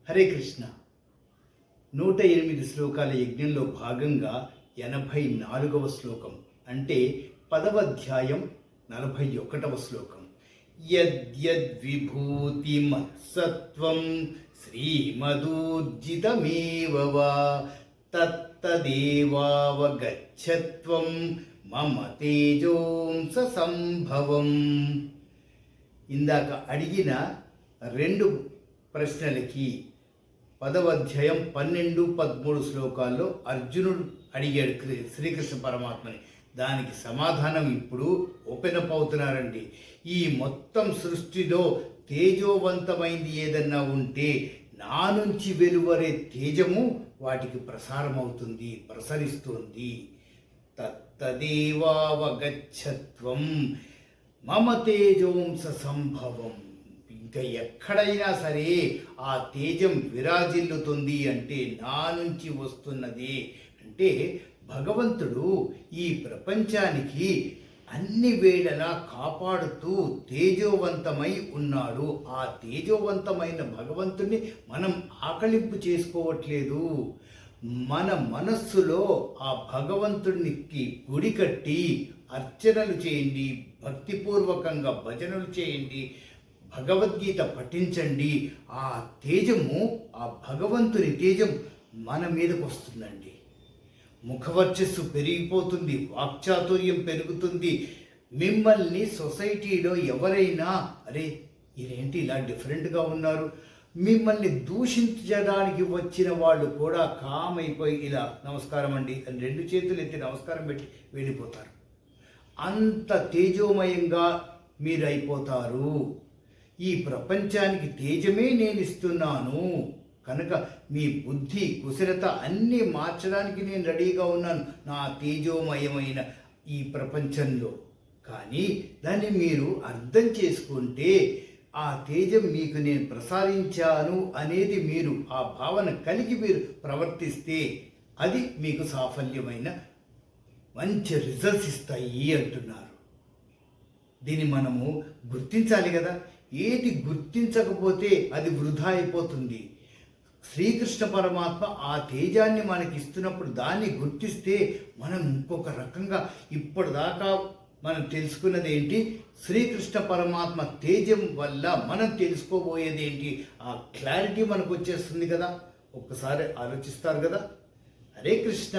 హరే కృష్ణ. 108 శ్లోకాల యజ్ఞంలో భాగంగా 84వ శ్లోకం అంటే 10వ అధ్యాయం 41వ శ్లోకం. యద్యద్విభూతిమత్సత్వం శ్రీమదూర్జితమేవ వా తత్తదేవావగచ్చత్వం మమ తేజోంస సంభవం. ఇందాక అడిగిన 2 ప్రశ్నలకి 10వ అధ్యాయం 12, 13 శ్లోకాల్లో అర్జునుడు అడిగాడు శ్రీకృష్ణ పరమాత్మని. దానికి సమాధానం ఇప్పుడు ఓపెన్ అప్ అవుతున్నారండి. ఈ మొత్తం సృష్టిలో తేజోవంతమైంది ఏదన్నా ఉంటే నా నుంచి వెలువరే తేజము వాటికి ప్రసారమవుతుంది, ప్రసరిస్తుంది. తత్తదేవావగచ్చత్వం మమ తేజోంస సంభవం. ఇంకా ఎక్కడైనా సరే ఆ తేజం విరాజిల్లుతుంది అంటే నా నుంచి వస్తున్నది. అంటే భగవంతుడు ఈ ప్రపంచానికి అన్ని వేళలా కాపాడుతూ తేజోవంతమై ఉన్నాడు. ఆ తేజోవంతమైన భగవంతుని మనం ఆకలింపు చేసుకోవట్లేదు. మన మనస్సులో ఆ భగవంతునికి గుడి కట్టి అర్చనలు చేయండి, భక్తిపూర్వకంగా భజనలు చేయండి, భగవద్గీత పఠించండి. ఆ తేజము, ఆ భగవంతుని తేజం మన మీదకు వస్తుందండి. ముఖవర్చస్సు పెరిగిపోతుంది, వాక్చాతుర్యం పెరుగుతుంది. మిమ్మల్ని సొసైటీలో ఎవరైనా అరే ఇదేంటి ఇలా డిఫరెంట్గా ఉన్నారు, మిమ్మల్ని దూషించడానికి వచ్చిన వాళ్ళు కూడా కామైపోయి ఇలా నమస్కారం అండి అని 2 చేతులు ఎత్తి నమస్కారం పెట్టి వెళ్ళిపోతారు. అంత తేజోమయంగా మీరు అయిపోతారు. ఈ ప్రపంచానికి తేజమే నేను ఇస్తున్నాను కనుక మీ బుద్ధి కుశలత అన్నీ మార్చడానికి నేను రెడీగా ఉన్నాను నా తేజోమయమైన ఈ ప్రపంచంలో. కానీ దాన్ని మీరు అర్థం చేసుకుంటే ఆ తేజం మీకు నేను ప్రసాదించాను అనేది మీరు ఆ భావన కలిగి మీరు ప్రవర్తిస్తే అది మీకు సాఫల్యమైన మంచి రిజల్ట్స్ ఇస్తాయి అంటున్నారు. దీన్ని మనము గుర్తించాలి కదా. ఏది గుర్తించకపోతే అది వృధా అయిపోతుంది. శ్రీకృష్ణ పరమాత్మ ఆ తేజాన్ని మనకి ఇస్తున్నప్పుడు దాన్ని గుర్తిస్తే మనం ఇంకొక రకంగా ఇప్పటిదాకా మనం తెలుసుకున్నది ఏంటి, శ్రీకృష్ణ పరమాత్మ తేజం వల్ల మనం తెలుసుకోబోయేది ఏంటి, ఆ క్లారిటీ మనకు వచ్చేస్తుంది కదా. ఒక్కసారి ఆలోచిస్తారు కదా. హరే కృష్ణ.